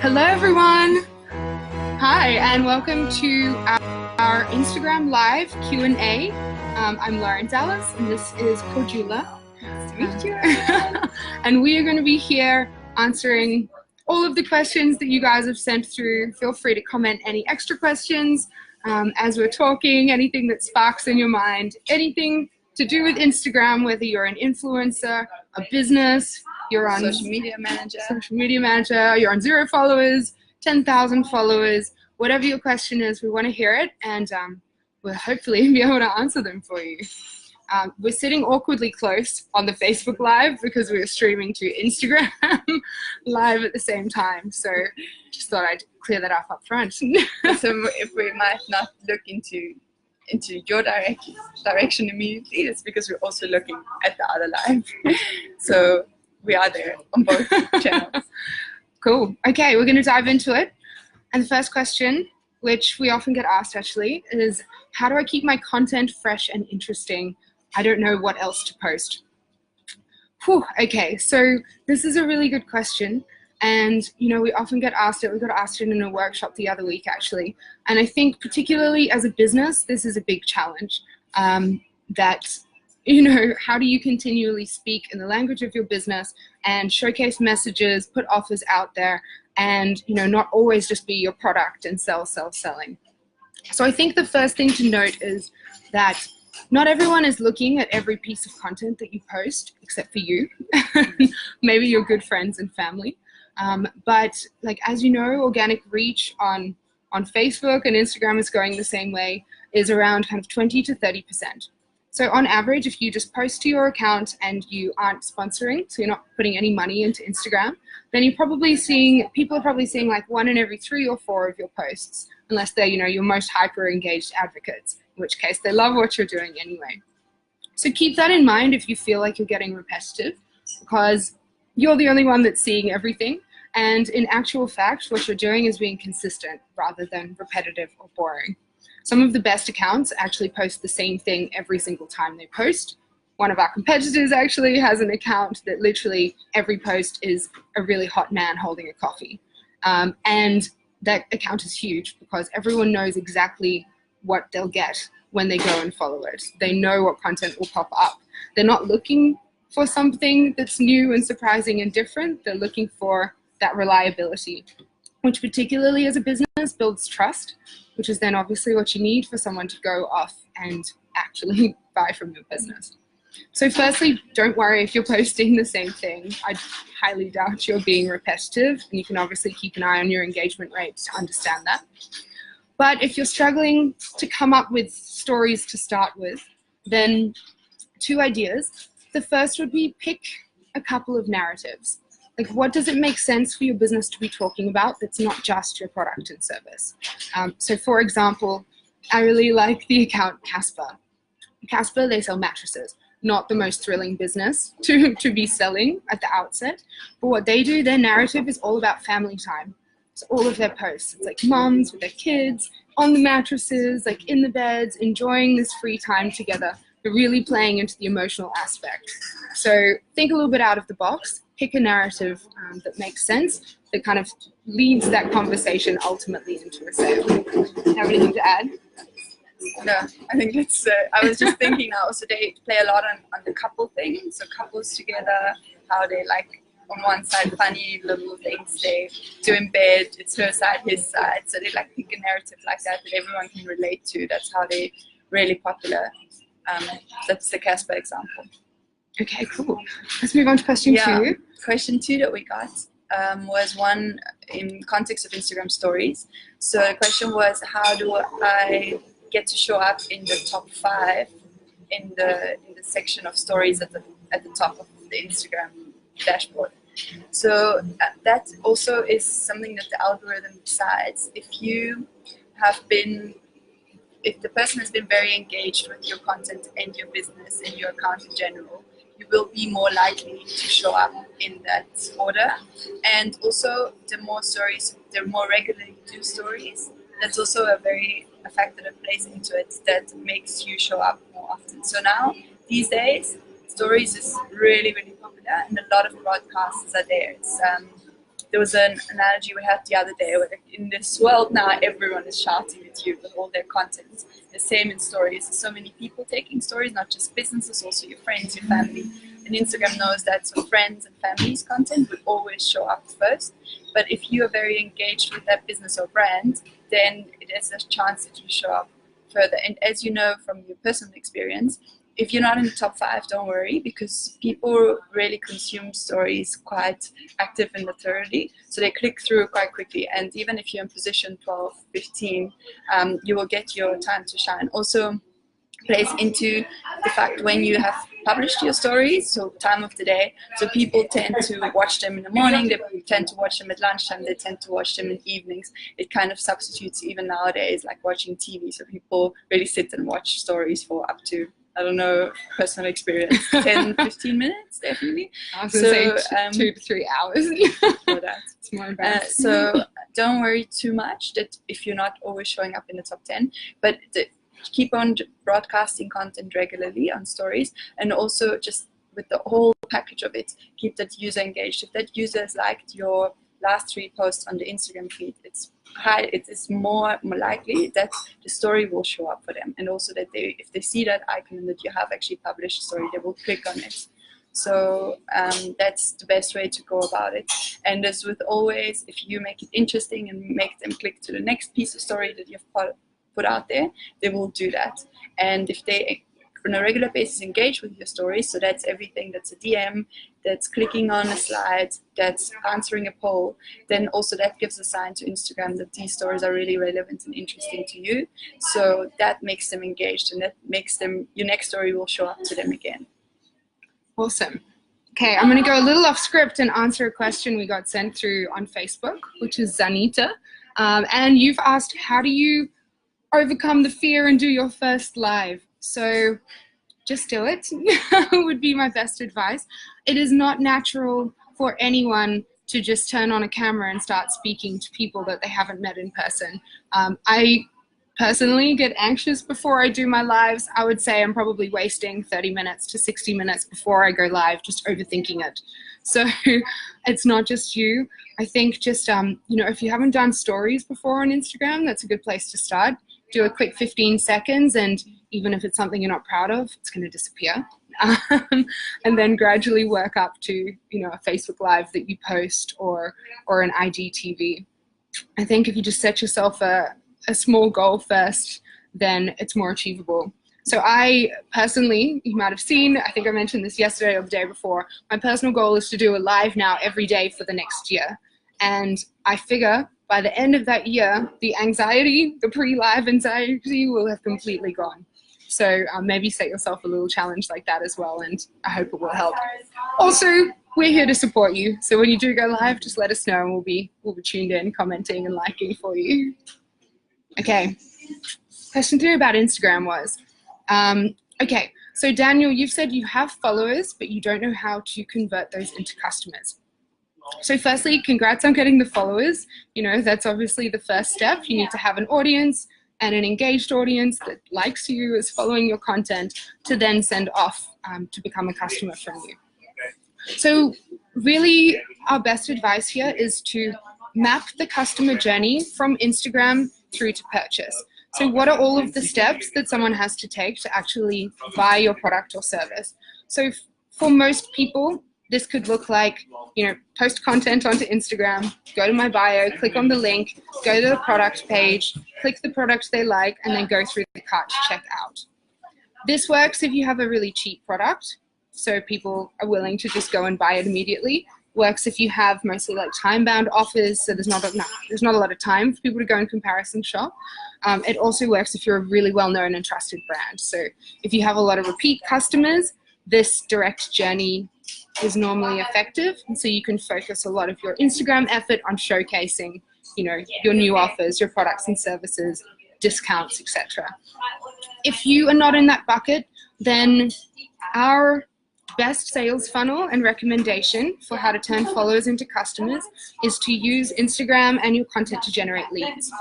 Hello everyone! Hi and welcome to our Instagram Live Q&A. I'm Lauren Dallas and this is Cordula. Nice to meet you. And we are going to be here answering all of the questions that you guys have sent through. Feel free to comment any extra questions as we're talking, anything that sparks in your mind, anything to do with Instagram, whether you're an influencer, a business, you're on social media manager, you're on 0 followers, 10,000 followers, whatever your question is, we want to hear it, and we'll hopefully be able to answer them for you. We're sitting awkwardly close on the Facebook Live because we are streaming to Instagram live at the same time, so just thought I'd clear that up front. So if we might not look into your direction immediately, it's because we're also looking at the other live. So we are there on both channels. Cool. Okay, we're going to dive into it. And the first question, which we often get asked actually, is how do I keep my content fresh and interesting? I don't know what else to post. Whew, okay, so this is a really good question. And, you know, we often get asked it. We got asked it in a workshop the other week, actually. And I think particularly as a business, this is a big challenge. You know, how do you continually speak in the language of your business and showcase messages, put offers out there, and, you know, not always just be your product and selling. So I think the first thing to note is that not everyone is looking at every piece of content that you post, except for you, maybe your good friends and family. But like, as you know, organic reach on Facebook and Instagram is going the same way, is around kind of 20 to 30%. So on average, if you just post to your account and you aren't sponsoring, so you're not putting any money into Instagram, then you're probably people are probably seeing like 1 in every 3 or 4 of your posts, unless they're, you know, your most hyper engaged advocates, in which case they love what you're doing anyway. So keep that in mind if you feel like you're getting repetitive, because you're the only one that's seeing everything. And in actual fact, what you're doing is being consistent rather than repetitive or boring. Some of the best accounts actually post the same thing every single time they post. One of our competitors actually has an account that literally every post is a really hot man holding a coffee. And that account is huge because everyone knows exactly what they'll get when they go and follow it. They know what content will pop up. They're not looking for something that's new and surprising and different. They're looking for that reliability, which particularly as a business builds trust, which is then obviously what you need for someone to go off and actually buy from your business. So firstly, don't worry if you're posting the same thing. I highly doubt you're being repetitive, and you can obviously keep an eye on your engagement rates to understand that. But if you're struggling to come up with stories to start with, then 2 ideas. The first would be pick a couple of narratives. Like, what does it make sense for your business to be talking about that's not just your product and service? So for example, I really like the account Casper. Casper, they sell mattresses. Not the most thrilling business to be selling at the outset. But what they do, their narrative is all about family time. So all of their posts, it's like moms with their kids, on the mattresses, like in the beds, enjoying this free time together. They're really playing into the emotional aspect. So think a little bit out of the box. Pick a narrative that makes sense, that kind of leads that conversation ultimately into a sale. Have anything to add? No, I think it's, I was just thinking now, so they play a lot on the couple thing, so couples together, how they like, on one side, funny little things they do in bed, it's her side, his side, so they like pick a narrative like that everyone can relate to. That's how they really popular. That's the Casper example. Okay, cool. Let's move on to question 2. Question 2 that we got was one in context of Instagram stories. So the question was, how do I get to show up in the top 5 in the section of stories at the top of the Instagram dashboard? So that also is something that the algorithm decides. If the person has been very engaged with your content and your business and your account in general, you will be more likely to show up in that order. And also, the more regularly you do stories, that's also a factor that plays into it that makes you show up more often. So now, these days, stories is really, really popular, and a lot of broadcasts are there. It's There was an analogy we had the other day where in this world now everyone is shouting at you with all their content. The same in stories. So many people taking stories, not just businesses, also your friends, your family. And Instagram knows that, so friends and family's content will always show up first. But if you are very engaged with that business or brand, then there's a chance that you show up further. And as you know from your personal experience, if you're not in the top 5, don't worry, because people really consume stories quite active and thoroughly. So they click through quite quickly. And even if you're in position 12, 15, you will get your time to shine. Also plays into the fact when you have published your stories, so time of the day. So people tend to watch them in the morning, they tend to watch them at lunchtime, they tend to watch them in evenings. It kind of substitutes even nowadays like watching TV. So people really sit and watch stories for up to, I don't know, personal experience, 10, 15 minutes, definitely. I was going to say 2 to 3 hours. For that. It's more embarrassing. So don't worry too much that if you're not always showing up in the top 10, but keep on broadcasting content regularly on stories, and also just with the whole package of it, keep that user engaged. If that user has liked your last 3 posts on the Instagram feed, it is more likely that the story will show up for them, and also that if they see that icon and that you have actually published a story, they will click on it. So that's the best way to go about it. And as with always, if you make it interesting and make them click to the next piece of story that you've put out there, they will do that. And if they on a regular basis engage with your stories, so that's everything that's a DM, that's clicking on a slide, that's answering a poll, then also that gives a sign to Instagram that these stories are really relevant and interesting to you. So that makes them engaged, and that makes them, your next story will show up to them again. Awesome. Okay, I'm going to go a little off script and answer a question we got sent through on Facebook, which is Zanita. And you've asked, how do you overcome the fear and do your first live? So just do it would be my best advice. It is not natural for anyone to just turn on a camera and start speaking to people that they haven't met in person. I personally get anxious before I do my lives. I would say I'm probably wasting 30 minutes to 60 minutes before I go live just overthinking it. So it's not just you. I think just, if you haven't done stories before on Instagram, that's a good place to start. Do a quick 15 seconds, and even if it's something you're not proud of, it's going to disappear. And then gradually work up to, a Facebook Live that you post or an IGTV. I think if you just set yourself a small goal first, then it's more achievable. So I personally, you might have seen, I think I mentioned this yesterday or the day before, my personal goal is to do a live now every day for the next year. And I figure by the end of that year, the anxiety, the pre-live anxiety will have completely gone. So maybe set yourself a little challenge like that as well, and I hope it will help. Also, we're here to support you. So when you do go live, just let us know, and we'll be tuned in, commenting and liking for you. Okay, question 3 about Instagram was, okay, so Daniel, you've said you have followers, but you don't know how to convert those into customers. So firstly, congrats on getting the followers. That's obviously the first step. You need to have an audience and an engaged audience that likes you, is following your content, to then send off to become a customer from you. So really, our best advice here is to map the customer journey from Instagram through to purchase. So what are all of the steps that someone has to take to actually buy your product or service? So for most people, this could look like, post content onto Instagram, go to my bio, click on the link, go to the product page, click the product they like, and then go through the cart to check out. This works if you have a really cheap product, so people are willing to just go and buy it immediately. Works if you have mostly like time-bound offers, so there's not a lot of time for people to go and comparison shop. It also works if you're a really well-known and trusted brand. So if you have a lot of repeat customers, this direct journey is normally effective, and so you can focus a lot of your Instagram effort on showcasing, your new offers, your products and services, discounts, etc. If you are not in that bucket, then our best sales funnel and recommendation for how to turn followers into customers is to use Instagram and your content to generate leads.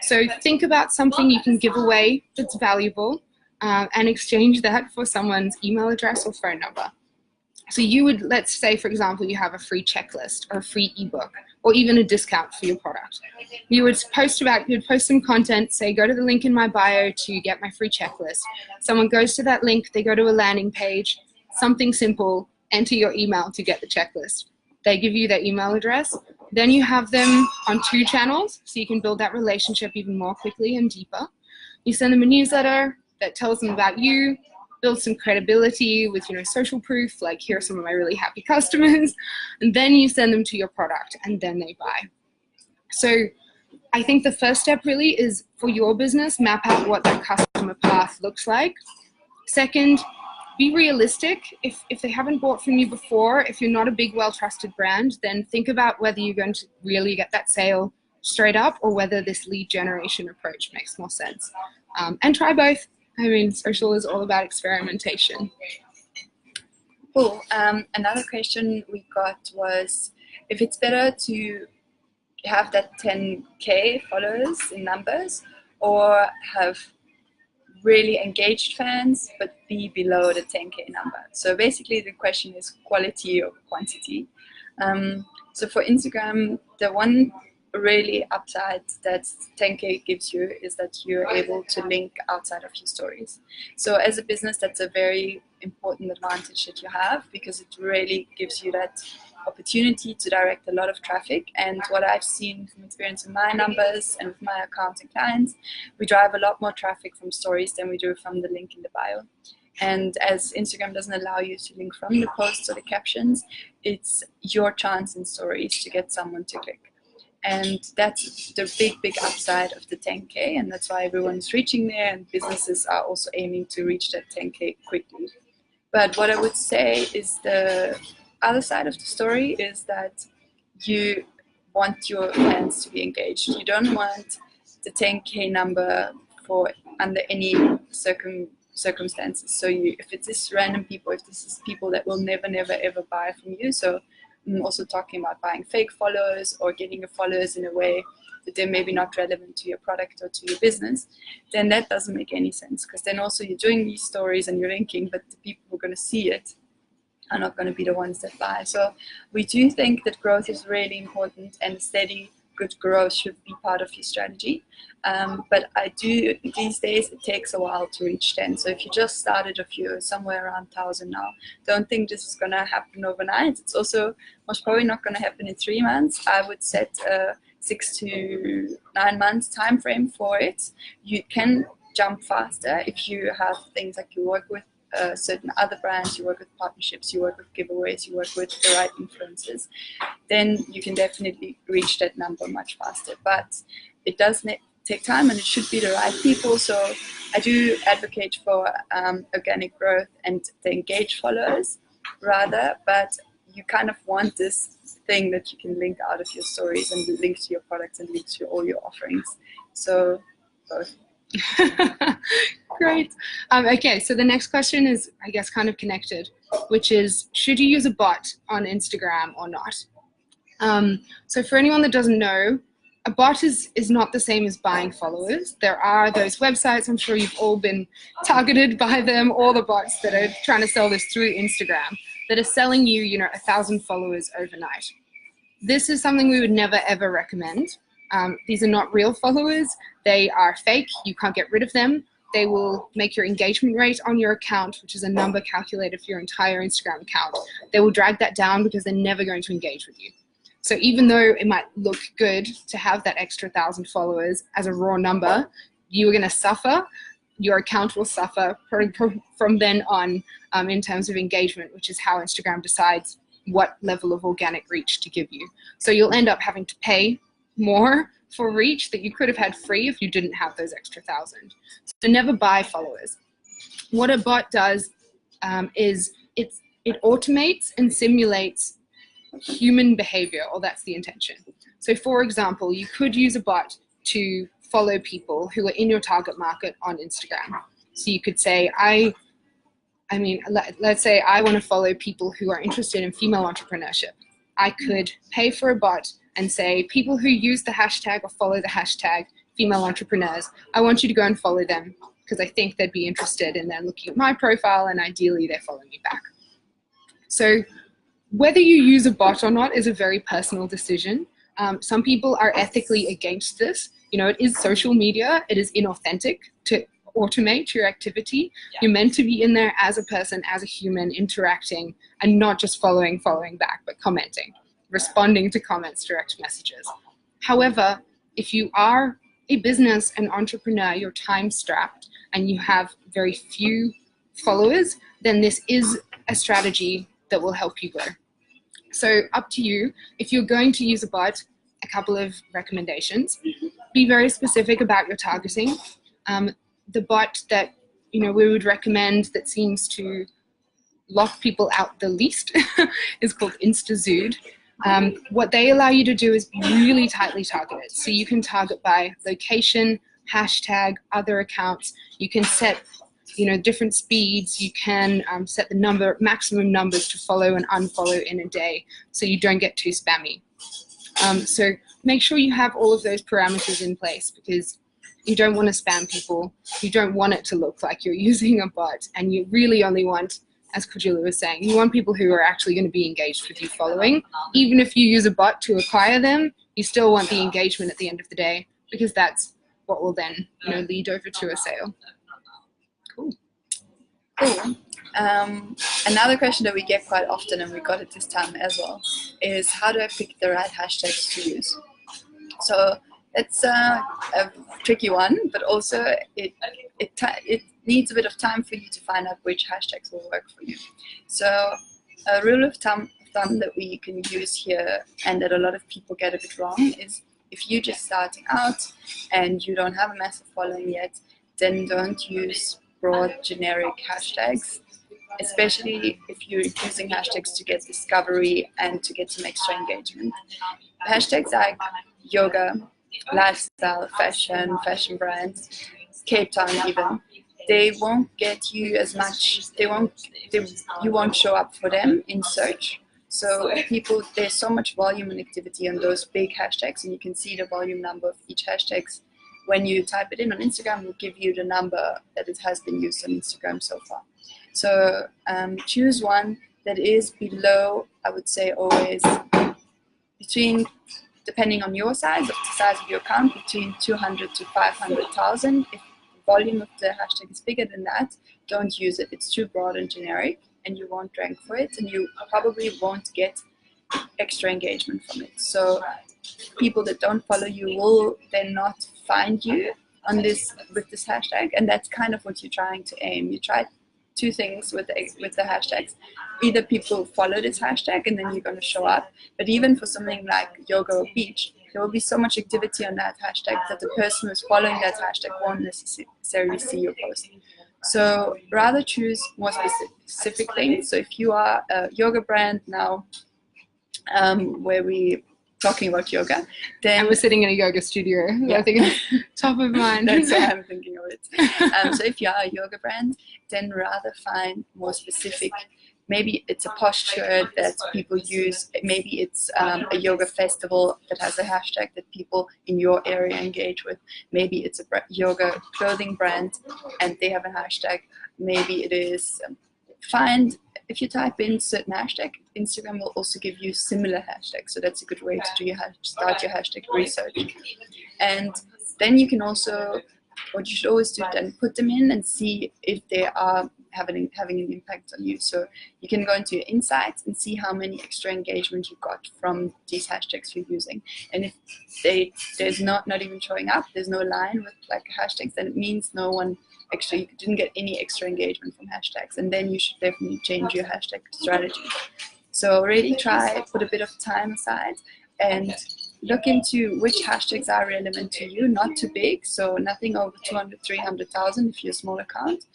So think about something you can give away that's valuable, and exchange that for someone's email address or phone number. So you would, let's say, for example, you have a free checklist or a free ebook or even a discount for your product. You would post some content, say, go to the link in my bio to get my free checklist. Someone goes to that link, they go to a landing page, something simple, enter your email to get the checklist. They give you their email address. Then you have them on 2 channels, so you can build that relationship even more quickly and deeper. You send them a newsletter that tells them about you, build some credibility with, social proof, like here are some of my really happy customers, and then you send them to your product and then they buy. So I think the first step really is for your business, map out what that customer path looks like. Second, be realistic. If they haven't bought from you before, if you're not a big, well-trusted brand, then think about whether you're going to really get that sale straight up or whether this lead generation approach makes more sense. And try both. I mean, social is all about experimentation. Cool. Another question we got was if it's better to have that 10K followers in numbers or have really engaged fans but be below the 10K number. So basically the question is quality or quantity. So for Instagram, the one really upside that 10K gives you is that you're able to link outside of your stories. So as a business, that's a very important advantage that you have because it really gives you that opportunity to direct a lot of traffic. And what I've seen from experience in my numbers and with my accounts and clients, we drive a lot more traffic from stories than we do from the link in the bio. And as Instagram doesn't allow you to link from the posts or the captions, it's your chance in stories to get someone to click. And that's the big upside of the 10K, and that's why everyone's reaching there, and businesses are also aiming to reach that 10K quickly. But what I would say is the other side of the story is that you want your fans to be engaged. You don't want the 10K number for under any circumstances. So if it's this random people, if this is people that will never ever buy from you, so I'm also talking about buying fake followers or getting your followers in a way that they're maybe not relevant to your product or to your business, then that doesn't make any sense, because then also you're doing these stories and you're linking, but the people who are going to see it are not going to be the ones that buy. So we do think that growth is really important, and steady good growth should be part of your strategy. But these days it takes a while to reach 10. So if you just started a few, somewhere around 1,000 now, don't think this is going to happen overnight. It's also most probably not going to happen in 3 months. I would set a 6 to 9 months time frame for it. You can jump faster if you have things like you work with certain other brands, you work with partnerships, you work with giveaways, you work with the right influencers, then you can definitely reach that number much faster. But it does take time, and it should be the right people. So I do advocate for organic growth and the engaged followers rather, but you kind of want this thing that you can link out of your stories and link to your products and link to all your offerings. So both. Great. Okay, so the next question is, I guess, kind of connected, which is, should you use a bot on Instagram or not? So for anyone that doesn't know, a bot is not the same as buying followers. There are those websites, I'm sure you've all been targeted by them, all the bots that are trying to sell this through Instagram, that are selling you, 1,000 followers overnight. This is something we would never, ever recommend. These are not real followers. They are fake. You can't get rid of them. They will make your engagement rate on your account, which is a number calculated for your entire Instagram account. They will drag that down because they're never going to engage with you. So even though it might look good to have that extra 1,000 followers as a raw number, you are going to suffer. Your account will suffer from then on in terms of engagement, which is how Instagram decides what level of organic reach to give you. So you'll end up having to pay more for reach that you could have had free if you didn't have those extra 1,000. So never buy followers. What a bot does is it automates and simulates human behavior, or that's the intention. So for example, you could use a bot to follow people who are in your target market on Instagram. So you could say, let's say I want to follow people who are interested in female entrepreneurship. I could pay for a bot and say, people who use the hashtag or follow the hashtag female entrepreneurs, I want you to go and follow them because I think they'd be interested in then looking at my profile, and ideally they're following me back. So whether you use a bot or not is a very personal decision. Some people are ethically against this. You know, it is social media. It is inauthentic to automate your activity. You're meant to be in there as a person, as a human, interacting, and not just following back, but commenting, responding to comments, direct messages. However, if you are a business, an entrepreneur, you're time-strapped, and you have very few followers, then this is a strategy that will help you grow. So up to you. If you're going to use a bot, a couple of recommendations. Be very specific about your targeting. The bot that we would recommend that seems to lock people out the least is called InstaZood. What they allow you to do is be really tightly targeted. So you can target by location, hashtag, other accounts. You can set different speeds. You can set the maximum numbers to follow and unfollow in a day, so you don't get too spammy. So make sure you have all of those parameters in place, because you don't want to spam people. You don't want it to look like you're using a bot, and you really only want, as Kojula was saying, you want people who are actually going to be engaged with you following. Even if you use a bot to acquire them, you still want the engagement at the end of the day, because that's what will then lead over to a sale. Cool. Another question that we get quite often, and we got it this time as well, is how do I pick the right hashtags to use? So it's a tricky one, but also it needs a bit of time for you to find out which hashtags will work for you. So a rule of thumb that we can use here, and that a lot of people get a bit wrong, is if you're just starting out and you don't have a massive following yet, then don't use broad generic hashtags, especially if you're using hashtags to get discovery and to get some extra engagement. Hashtags like yoga, lifestyle, fashion brands, Cape Town even, they won't get you as much, you won't show up for them in search. So there's so much volume and activity on those big hashtags, and you can see the volume number of each hashtag. When you type it in on Instagram, it will give you the number that it has been used on Instagram so far. So choose one that is below, I would say always, between, depending on your size, the size of your account, between 200 to 500,000. If the volume of the hashtag is bigger than that, don't use it. It's too broad and generic, and you won't rank for it, and you probably won't get extra engagement from it. So people that don't follow you will then not find you on with this hashtag, and that's kind of what you're trying to aim. You try two things with the hashtags. Either people follow this hashtag and then you're going to show up, but even for something like yoga or beach, there will be so much activity on that hashtag that the person who's following that hashtag won't necessarily see your post. So rather choose more specific things. So if you are a yoga brand now, where we talking about yoga, then and we're sitting in a yoga studio. Yeah. I think top of mind. That's why I'm thinking of it. So if you are a yoga brand, then rather find more specific. Maybe it's a posture that people use. Maybe it's a yoga festival that has a hashtag that people in your area engage with. Maybe it's a yoga clothing brand and they have a hashtag. Maybe it is if you type in certain hashtag, Instagram will also give you similar hashtags. So that's a good way to start your hashtag research. And then you can also, what you should always do then, put them in and see if they are having an impact on you. So you can go into your insights and see how many extra engagement you got from these hashtags you're using. And if there's not even showing up, there's no line with like hashtags, then it means no one you didn't get any extra engagement from hashtags, and then you should definitely change your hashtag strategy. So really put a bit of time aside and look into which hashtags are relevant to you, not too big, so nothing over 200, 300,000 if you're a small account,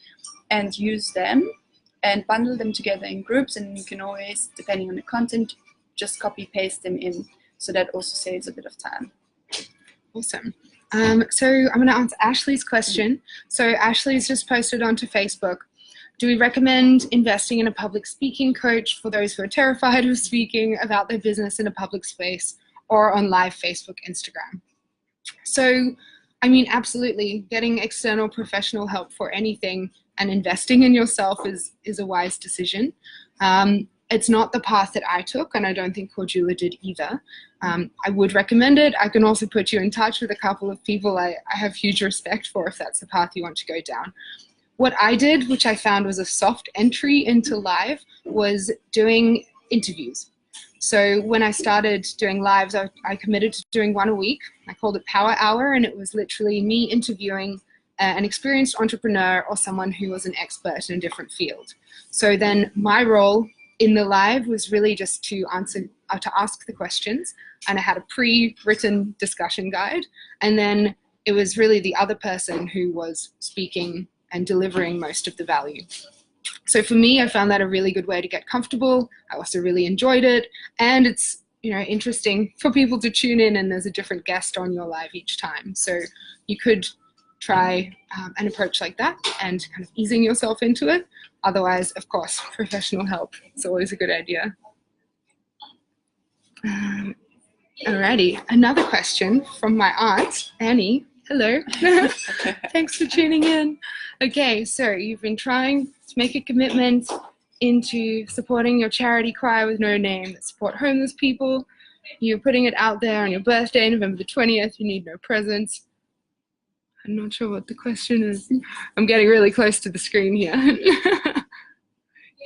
and use them and bundle them together in groups, and you can always, depending on the content, just copy paste them in, so that also saves a bit of time. Awesome. So I'm going to answer Ashley's question. So Ashley's just posted onto Facebook. Do we recommend investing in a public speaking coach for those who are terrified of speaking about their business in a public space, or on live Facebook, Instagram? So, I mean, absolutely. Getting external professional help for anything and investing in yourself is a wise decision. It's not the path that I took, and I don't think Cordula did either. I would recommend it. I can also put you in touch with a couple of people I have huge respect for if that's the path you want to go down. What I did, which I found was a soft entry into live, was doing interviews. So when I started doing lives, I committed to doing one a week. I called it Power Hour, and it was literally me interviewing an experienced entrepreneur or someone who was an expert in a different field. So then my role in the live was really just to ask the questions, and I had a pre-written discussion guide, and then it was really the other person who was speaking and delivering most of the value. So for me, I found that a really good way to get comfortable. I also really enjoyed it, and it's interesting for people to tune in, and there's a different guest on your live each time. So you could try an approach like that and kind of easing yourself into it. Otherwise, of course, professional help is always a good idea. Alrighty, another question from my aunt, Annie. Hello. Thanks for tuning in. Okay, so you've been trying to make a commitment into supporting your charity choir with no name that support homeless people. You're putting it out there on your birthday, November the 20th. You need no presents. I'm not sure what the question is. I'm getting really close to the screen here.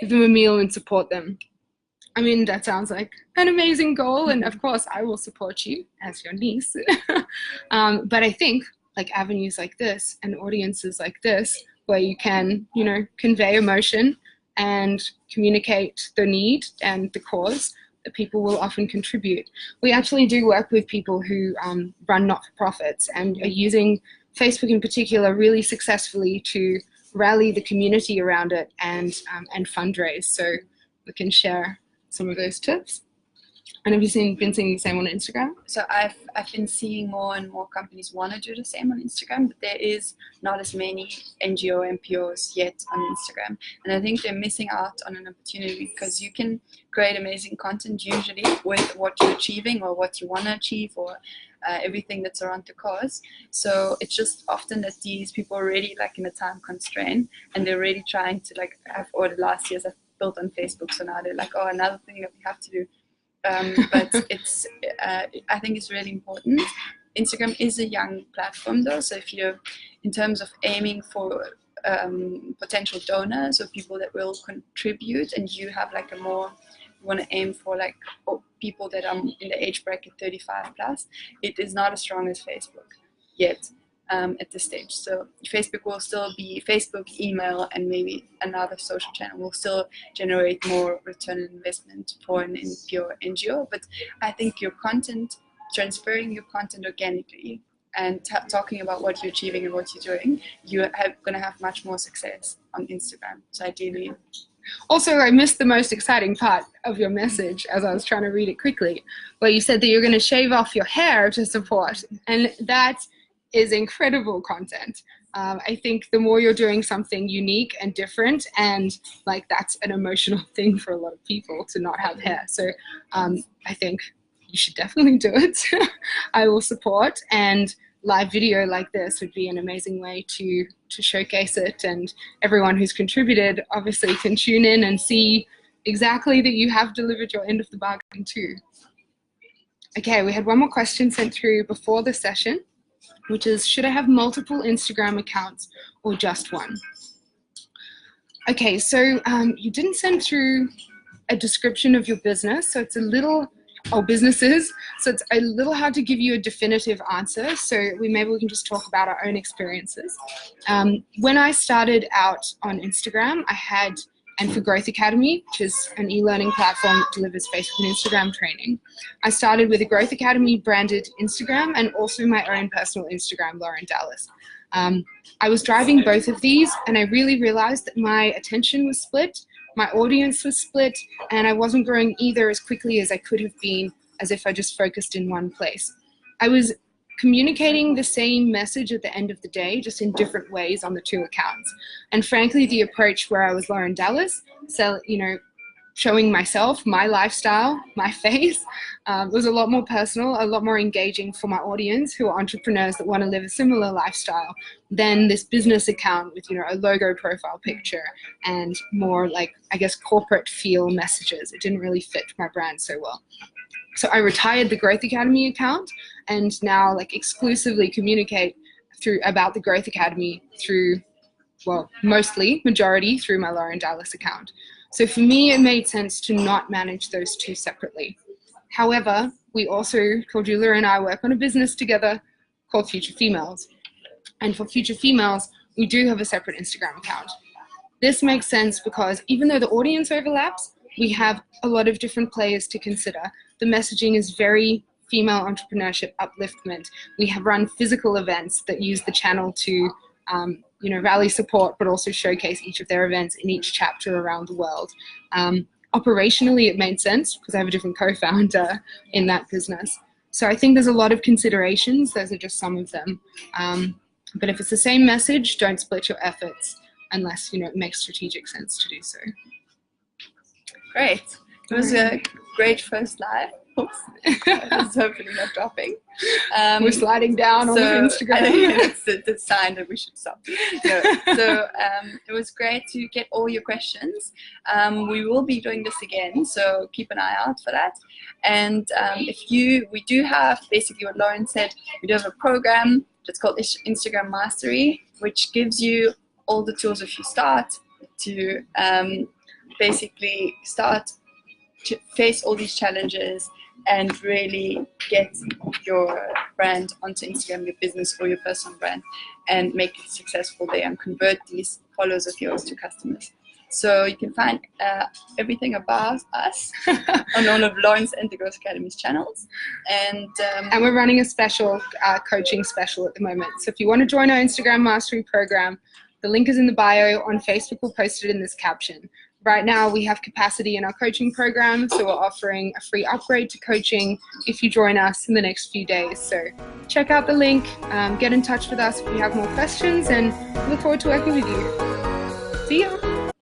Give them a meal and support them. I mean, that sounds like an amazing goal, and of course I will support you as your niece. But I think like avenues like this and audiences like this, where you can, convey emotion and communicate the need and the cause, that people will often contribute. We actually do work with people who run not-for-profits and are using Facebook in particular really successfully to rally the community around it and fundraise. So we can share some of those tips. And have you been seeing the same on Instagram? So I've been seeing more and more companies want to do the same on Instagram, but there is not as many NGO NPOs yet on Instagram. And I think they're missing out on an opportunity, because you can create amazing content usually with what you're achieving or what you want to achieve, or everything that's around the cause. So it's just often that these people are already like in a time constraint, and they're really trying to like have, or the last years I've built on Facebook, so now they're like, oh, another thing that we have to do. But it's I think it's really important. Instagram is a young platform though, so if you're in terms of aiming for potential donors or people that will contribute, and you have like you want to aim for like people that are in the age bracket 35 plus, it is not as strong as Facebook yet at this stage. So Facebook will still be Facebook, email, and maybe another social channel will still generate more return on investment for an pure NGO. But I think your content, transferring your content organically and talking about what you're achieving and what you're doing, you're going to have much more success on Instagram. So ideally. Also, I missed the most exciting part of your message as I was trying to read it quickly, where you said that you're going to shave off your hair to support. And that is incredible content. I think the more you're doing something unique and different, and like that's an emotional thing for a lot of people to not have hair. So I think you should definitely do it. I will support, and live video like this would be an amazing way to showcase it, and everyone who's contributed obviously can tune in and see exactly that you have delivered your end of the bargain too. Okay, we had one more question sent through before the session, which is, should I have multiple Instagram accounts or just one? Okay, so you didn't send through a description of your business, so it's a little, or businesses, so it's a little hard to give you a definitive answer, so maybe we can just talk about our own experiences. When I started out on Instagram, I had, and for Growth Academy, which is an e-learning platform that delivers Facebook and Instagram training, I started with a Growth Academy branded Instagram and also my own personal Instagram, Lauren Dallas. I was driving both of these, and I really realized that my attention was split, my audience was split, and I wasn't growing either as quickly as I could have been as if I just focused in one place. I was communicating the same message at the end of the day, just in different ways on the two accounts. And frankly, the approach where I was Lauren Dallas, showing myself, my lifestyle, my face. It was a lot more personal, a lot more engaging for my audience who are entrepreneurs that want to live a similar lifestyle than this business account with, you know, a logo profile picture and more like, I guess, corporate feel messages. It didn't really fit my brand so well. So I retired the Growth Academy account and now like exclusively communicate about the Growth Academy through, well, majority through my Lauren Dallas account. So for me, it made sense to not manage those two separately. However, we also, Julia and I, work on a business together called Future Females. And for Future Females, we do have a separate Instagram account. This makes sense because even though the audience overlaps, we have a lot of different players to consider. The messaging is very female entrepreneurship upliftment. We have run physical events that use the channel to you know, rally support, but also showcase each of their events in each chapter around the world. Operationally, it made sense because I have a different co-founder in that business. So I think there's a lot of considerations. Those are just some of them. But if it's the same message, don't split your efforts unless, you know, it makes strategic sense to do so. Great. It was a great first live. Oops. It's hopefully not dropping. We're sliding down on Instagram. I think it's the sign that we should stop. No. So it was great to get all your questions. We will be doing this again, so keep an eye out for that. And we do have basically what Lauren said. We do have a program that's called Instagram Mastery, which gives you all the tools if you start to basically start to face all these challenges and really get your brand onto Instagram, your business or your personal brand, and make it successful there and convert these followers of yours to customers. So you can find everything about us on all of Lauren's and the Growth Academy's channels. And we're running a special coaching special at the moment. So if you want to join our Instagram Mastery program, the link is in the bio. On Facebook, we'll post it in this caption. Right now, we have capacity in our coaching program, so we're offering a free upgrade to coaching if you join us in the next few days. So check out the link, get in touch with us if you have more questions, and we look forward to working with you. See ya!